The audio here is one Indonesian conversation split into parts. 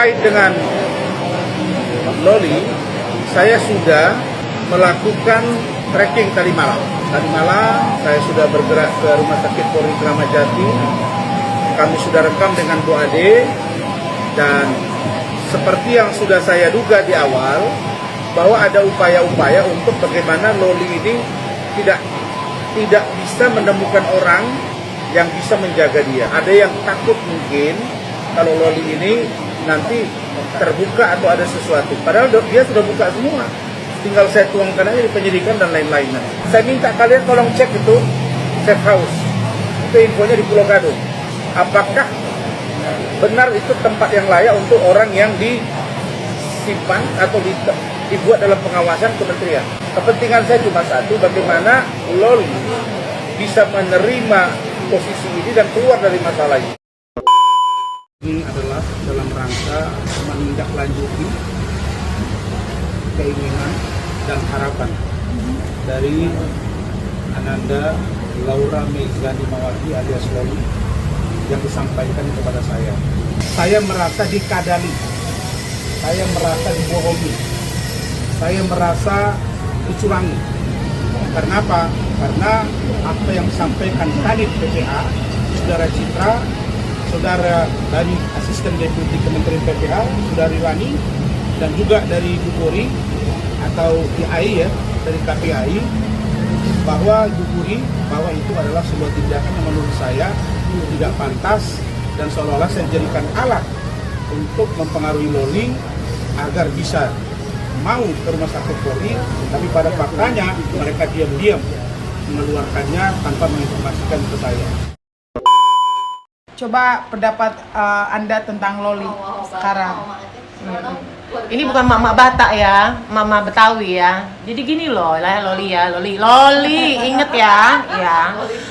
terkait dengan Loli, saya sudah melakukan tracking tadi malam. Tadi malam saya sudah bergerak ke Rumah Sakit Polri Kramat Jati. Kami sudah rekam dengan Bu Ade, dan seperti yang sudah saya duga di awal, bahwa ada upaya-upaya untuk bagaimana Loli ini tidak bisa menemukan orang yang bisa menjaga dia. Ada yang takut mungkin kalau Loli ini nanti terbuka atau ada sesuatu. Padahal dia sudah buka semua. Tinggal saya tuangkan aja di penyidikan dan lain-lainnya. Saya minta kalian tolong cek itu safe house. Itu infonya di Pulau Gadung. Apakah benar itu tempat yang layak untuk orang yang disimpan atau dibuat dalam pengawasan kementerian. Kepentingan saya cuma satu, bagaimana Loli bisa menerima posisi ini dan keluar dari masalah ini. Ini adalah dalam rangka menindaklanjuti keinginan dan harapan dari Ananda Laura Megani Mawati alias Loli yang disampaikan kepada saya. Saya merasa dikadali, saya merasa dibohongi, saya merasa dicurangi. Karena apa? Karena apa yang disampaikan Kadif PPA, Saudara Citra, Saudara dari Asisten Deputi Kementerian PPA, Saudari Rani, dan juga dari Bu Puri atau IAI ya, dari KPAI, bahwa bahwa itu adalah sebuah tindakan yang menurut saya tidak pantas dan seolah-olah saya jadikan alat untuk mempengaruhi Loli agar bisa mau ke Rumah Sakit Polri, tapi pada faktanya mereka diam-diam mengeluarkannya tanpa menginformasikan ke saya. Coba pendapat Anda tentang Loli sekarang. Ini bukan mak-mak Batak ya, mak-mak Betawi ya. Jadi gini loh, Loli ya, Loli, inget ya,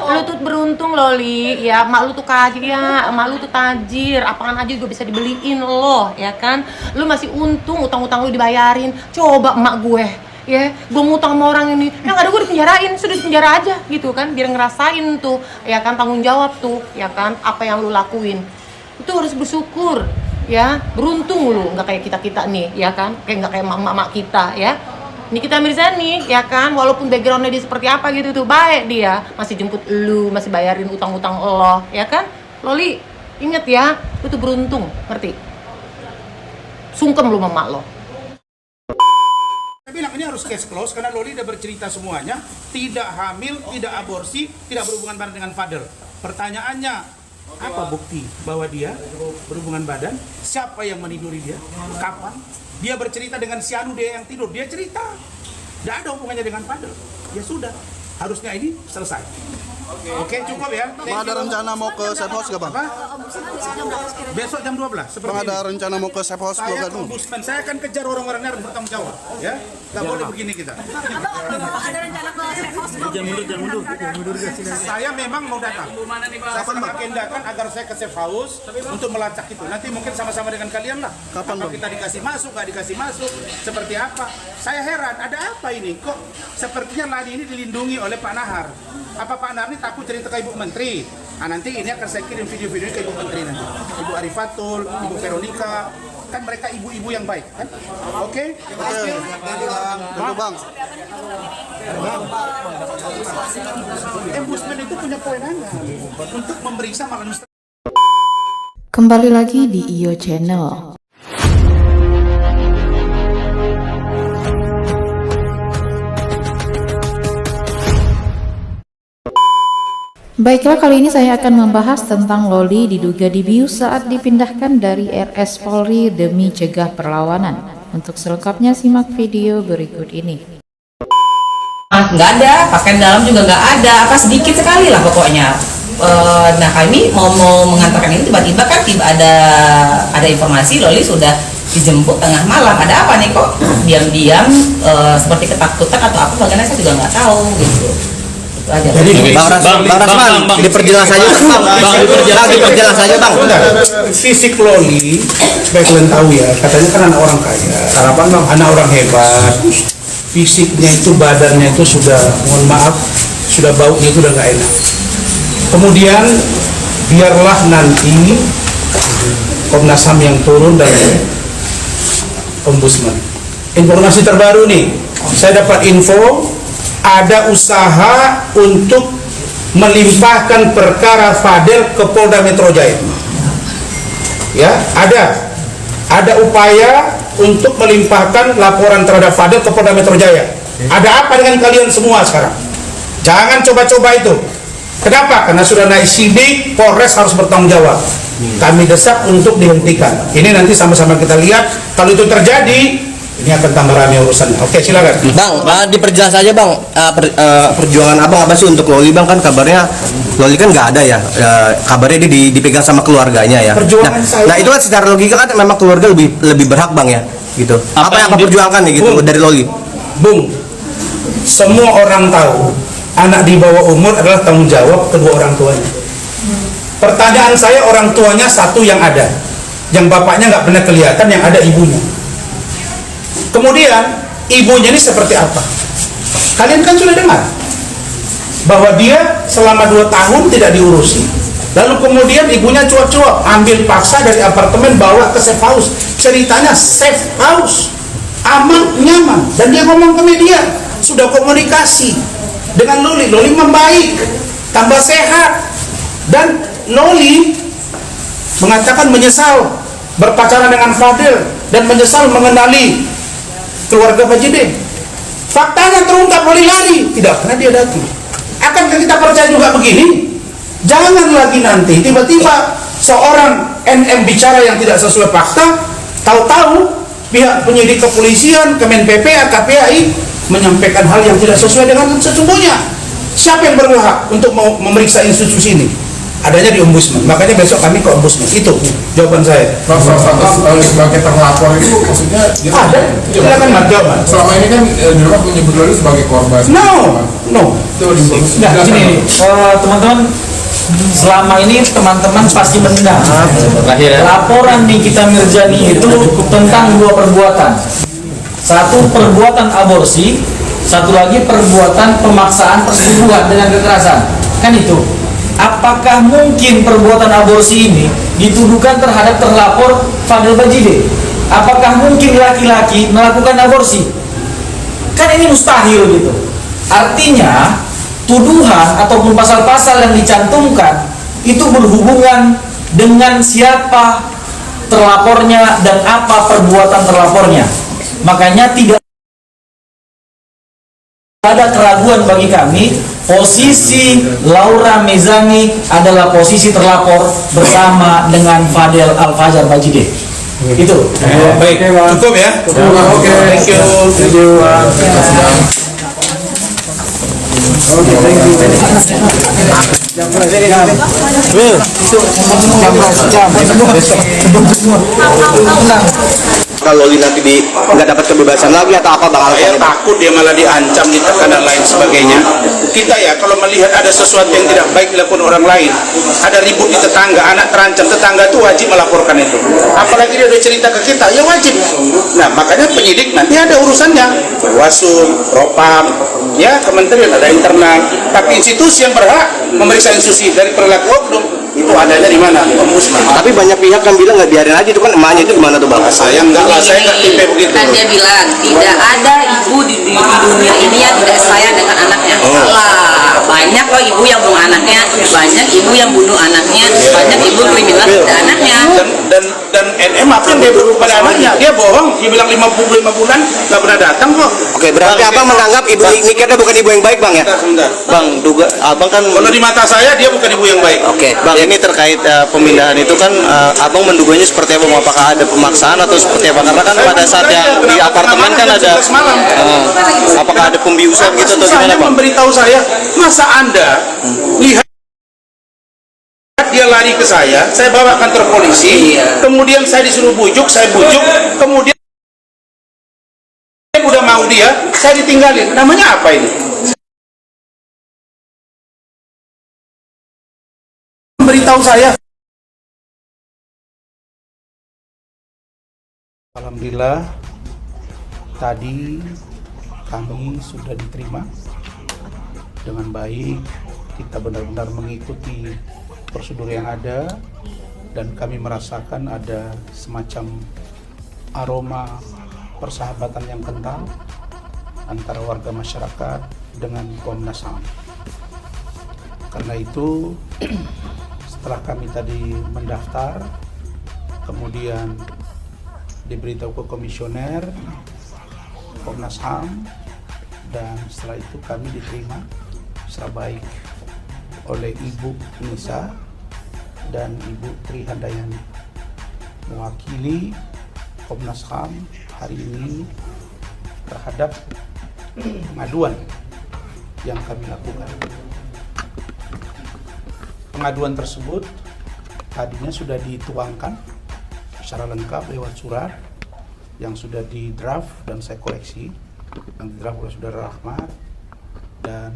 lu tuh beruntung Loli, ya, mak lu tuh kaya, mak lu tuh tajir, apaan aja juga bisa dibeliin lo, ya kan? Lu masih untung, utang-utang lu dibayarin. Coba emak gue, ya, gue ngutang sama orang ini, yang ada gue dipenjarain, sudah dipenjara aja gitu kan, biar ngerasain tuh, ya kan, tanggung jawab tuh, ya kan, apa yang lu lakuin. Itu harus bersyukur. Ya, beruntung lu, nggak kayak kita nih, ya kan, nggak kayak mak-mak kita, ya. Nikita Mirzani, ya kan, walaupun backgroundnya dia seperti apa gitu tuh, baik dia, masih jemput lu, masih bayarin utang-utang lo, ya kan. Loli, inget ya, lu tuh beruntung, ngerti? Sungkem lu sama lo. Saya bilang ini harus case close karena Loli udah bercerita semuanya, tidak hamil, tidak aborsi, tidak berhubungan badan dengan Fadel. Pertanyaannya, apa bukti bahwa dia berhubungan badan? Siapa yang meniduri dia? Kapan? Dia bercerita dengan si Anu, dia yang tidur. Dia cerita. Tidak ada hubungannya dengan Fadel. Ya sudah. Harusnya ini selesai. Oke, cukup ya. Bang, ada rencana mau ke safe house gak, Bang? Besok jam 12. Bang, ada rencana mau ke safe house Pulau Saya Gadung? ombudsman, saya akan kejar orang-orangnya harus bertanggung jawab. Ya, nggak boleh begini kita. Abang ada rencana ke safe house? Jangan mundur. Saya memang mau datang. Saya akan mengagendakan agar saya ke safe house untuk melacak itu. Nanti mungkin sama-sama dengan kalian lah. Kapan, Bang? Kita dikasih masuk, nggak dikasih masuk, seperti apa? Saya heran, ada apa ini? Kok sepertinya Lani ini dilindungi oleh Pak Nahar? Apa Pak Nahar ini takut cerita ke Ibu Menteri? Nah, nanti ini akan saya kirim video-video ke Ibu Menteri nanti. Ibu Arifatul, Ibu Veronica, kan mereka ibu-ibu yang baik, kan? Oke? Tunggu, Bang. Ombudsman itu punya kewenangan untuk memeriksa maladministrasi. Kembali lagi di IO Channel. Baiklah, kali ini saya akan membahas tentang Loli diduga dibius saat dipindahkan dari RS Polri demi cegah perlawanan. Untuk selengkapnya simak video berikut ini. Nggak ada, pakaian dalam juga nggak ada, apa sedikit sekali lah pokoknya. Nah, kami mau mengantarkan ini, tiba-tiba kan ada informasi Loli sudah dijemput tengah malam. Ada apa nih kok diam-diam seperti ketakutan atau apa? Bagaimana saya juga nggak tau gitu. Jadi Bang Rasman, diperjelas saja Bang. Fisik Loli, supaya kalian tahu ya, katanya kan anak orang kaya, harapan Bang, anak orang hebat. Fisiknya itu, badannya itu sudah, mohon maaf, sudah baunya itu udah gak enak. Kemudian biarlah nanti Komnas HAM yang turun dan Ombudsman. Informasi terbaru nih, saya dapat info ada usaha untuk melimpahkan perkara Fadel ke Polda Metro Jaya. Ya, ada upaya untuk melimpahkan laporan terhadap Fadel ke Polda Metro Jaya. Ada apa dengan kalian semua sekarang? Jangan coba-coba itu. Kenapa? Karena sudah naik sidik, Polres harus bertanggung jawab. Kami desak untuk dihentikan. Ini nanti sama-sama kita lihat. Kalau itu terjadi, ini akan tambah ramai urusannya. Oke, silakan. Bang, diperjelas aja bang, perjuangan abang apa sih untuk Loli bang? Kan kabarnya Loli kan nggak ada ya, kabarnya dia dipegang sama keluarganya ya. Perjuangan saya. Nah itu kan secara logika kan memang keluarga lebih berhak bang ya, gitu. Apa yang abang perjuangkan nih gitu dari Loli? Bung, semua orang tahu anak di bawah umur adalah tanggung jawab kedua orang tuanya. Pertanyaan saya, orang tuanya satu yang ada, yang bapaknya nggak pernah kelihatan, yang ada ibunya. Kemudian ibunya ini seperti apa? Kalian kan sudah dengar bahwa dia selama 2 tahun tidak diurusi. Lalu kemudian ibunya cuap-cuap, ambil paksa dari apartemen bawa ke safe house. Ceritanya safe house, aman, nyaman. Dan dia ngomong ke media, sudah komunikasi dengan Loli. Loli membaik, tambah sehat. Dan Loli mengatakan menyesal berpacaran dengan Fadel dan menyesal mengenali keluarga Bajide. Faktanya terungkap, Loli lari, tidak pernah dia datang. Akankah kita percaya juga begini? Jangan lagi nanti tiba-tiba seorang NM bicara yang tidak sesuai fakta, tahu-tahu pihak penyidik kepolisian, Kemen PPA, KPAI menyampaikan hal yang tidak sesuai dengan sesungguhnya. Siapa yang berhak untuk memeriksa institusi ini? Adanya di Ombudsman. Makanya besok kami ke Ombudsman. Itu jawaban saya. Sebagai terlapor itu maksudnya ada. Silakan Mas jawaban. Selama ini kan Dirman menyebut Loli sebagai korban. No. Gini, teman-teman, selama ini teman-teman pasti mendengar laporan Nikita Mirzani itu tentang 2 perbuatan. Satu perbuatan aborsi, satu lagi perbuatan pemaksaan persetubuhan dengan kekerasan. Kan itu. Apakah mungkin perbuatan aborsi ini dituduhkan terhadap terlapor Fadel Bajide? Apakah mungkin laki-laki melakukan aborsi? Kan ini mustahil gitu. Artinya tuduhan ataupun pasal-pasal yang dicantumkan itu berhubungan dengan siapa terlapornya dan apa perbuatan terlapornya. Makanya tidak ada keraguan bagi kami, posisi Laura Mezani adalah posisi terlapor bersama dengan Fadel Al-Fajar Bajide. Itu. Baik, cukup ya. Oke, thank you. Kalau Loli nanti nggak dapat kebebasan lagi atau apa bang Saya alasannya? takut dia malah diancam, ditekan dan lain sebagainya. Kita ya kalau melihat ada sesuatu yang tidak baik dilakukan orang lain, ada ribut di tetangga, anak terancam, tetangga itu wajib melaporkan itu. Apalagi dia udah cerita ke kita, ya wajib. Nah makanya penyidik nanti ada urusannya, Wasum, Propam, ya kementerian, ada internal. Tapi institusi yang berhak memeriksa institusi dari perilaku oknum itu adanya di mana? Ombudsman. Tapi banyak pihak kan bilang nggak biarin aja, itu kan emaknya itu gimana tuh bang? Saya enggak lah, saya nggak tipe begitu. Kan dia bilang tidak ada ibu di dunia ini yang tidak sayang dengan anaknya. Salah. Banyak loh ibu yang bunuh anaknya, banyak ibu yang bunuh anaknya, banyak ibu kriminal pada anaknya. Dan NM apa yang dia bunuh pada anaknya? Dia bohong, dia bilang 55 bulan nggak pernah datang kok. Oke, berarti abang menganggap ibu Nikita bukan ibu yang baik bang ya? Sebentar. Bang, duga abang kan. Kalau di mata saya dia bukan ibu yang baik. Oke, bang, ini terkait pemindahan itu kan abang menduganya seperti apa? Apakah ada pemaksaan atau seperti apa? Karena kan pada saat yang di apartemen kan ada, apakah ada pembiusan gitu atau gimana Saya bang? memberitahu saya, masa Anda lihat dia lari ke saya bawa kantor polisi, kemudian saya disuruh bujuk, saya bujuk, kemudian udah mau dia, saya ditinggalin. Namanya apa ini? Memberitahu saya. Alhamdulillah tadi kami sudah diterima dengan baik. Kita benar-benar mengikuti prosedur yang ada dan kami merasakan ada semacam aroma persahabatan yang kental antara warga masyarakat dengan Komnas HAM. Karena itu setelah kami tadi mendaftar, kemudian diberitahu ke komisioner Komnas HAM, dan setelah itu kami diterima secara baik oleh Ibu Nisa dan Ibu Tri Handayani mewakili Komnas HAM hari ini terhadap pengaduan yang kami lakukan. Pengaduan tersebut tadinya sudah dituangkan secara lengkap lewat surat yang sudah di draft dan saya koreksi, yang di draft oleh Saudara Rahmat, dan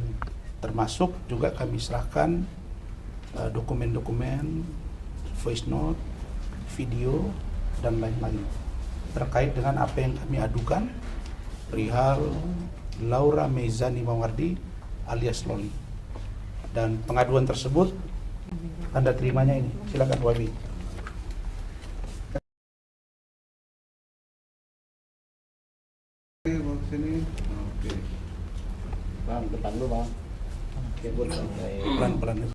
termasuk juga kami serahkan dokumen-dokumen, voice note, video, dan lain-lain terkait dengan apa yang kami adukan perihal Laura Mezani Mawardi alias Loli. Dan pengaduan tersebut Anda terimanya ini, silakan Wabi. Oke. Bang, depan lu bang. Pelan-pelan.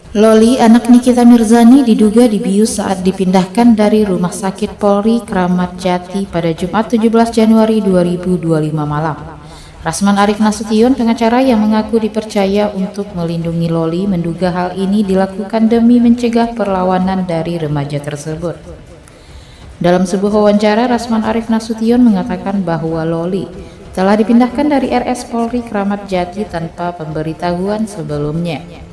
Loli, anak Nikita Mirzani, diduga dibius saat dipindahkan dari Rumah Sakit Polri Kramat Jati pada Jumat 17 Januari 2025 malam. Rasman Arif Nasution, pengacara yang mengaku dipercaya untuk melindungi Loli, menduga hal ini dilakukan demi mencegah perlawanan dari remaja tersebut. Dalam sebuah wawancara, Rasman Arif Nasution mengatakan bahwa Loli telah dipindahkan dari RS Polri Kramat Jati tanpa pemberitahuan sebelumnya.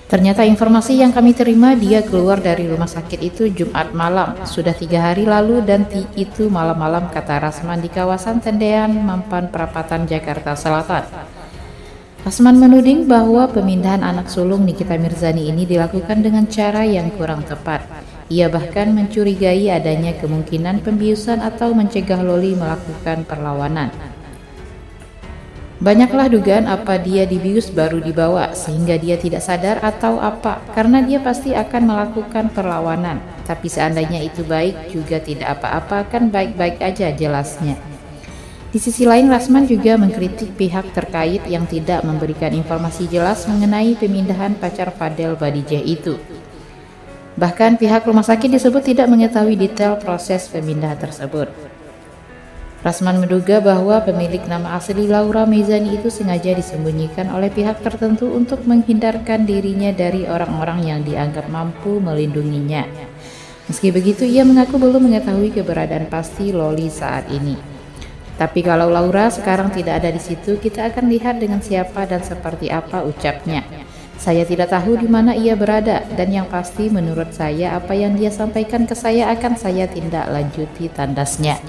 Ternyata informasi yang kami terima, dia keluar dari rumah sakit itu Jumat malam, sudah 3 hari lalu, dan itu malam-malam, kata Rasman, di kawasan Tendean, Mampang Perapatan, Jakarta Selatan. Rasman menuding bahwa pemindahan anak sulung Nikita Mirzani ini dilakukan dengan cara yang kurang tepat. Ia bahkan mencurigai adanya kemungkinan pembiusan atau mencegah Loli melakukan perlawanan. Banyaklah dugaan apa dia dibius baru dibawa, sehingga dia tidak sadar atau apa, karena dia pasti akan melakukan perlawanan. Tapi seandainya itu baik, juga tidak apa-apa, kan baik-baik aja, jelasnya. Di sisi lain, Rasman juga mengkritik pihak terkait yang tidak memberikan informasi jelas mengenai pemindahan pacar Fadel Badijah itu. Bahkan pihak rumah sakit disebut tidak mengetahui detail proses pemindahan tersebut. Rasman menduga bahwa pemilik nama asli Laura Mezani itu sengaja disembunyikan oleh pihak tertentu untuk menghindarkan dirinya dari orang-orang yang dianggap mampu melindunginya. Meski begitu, ia mengaku belum mengetahui keberadaan pasti Loli saat ini. Tapi kalau Laura sekarang tidak ada di situ, kita akan lihat dengan siapa dan seperti apa, ucapnya. Saya tidak tahu di mana ia berada, dan yang pasti menurut saya apa yang dia sampaikan ke saya akan saya tindak lanjuti, tandasnya.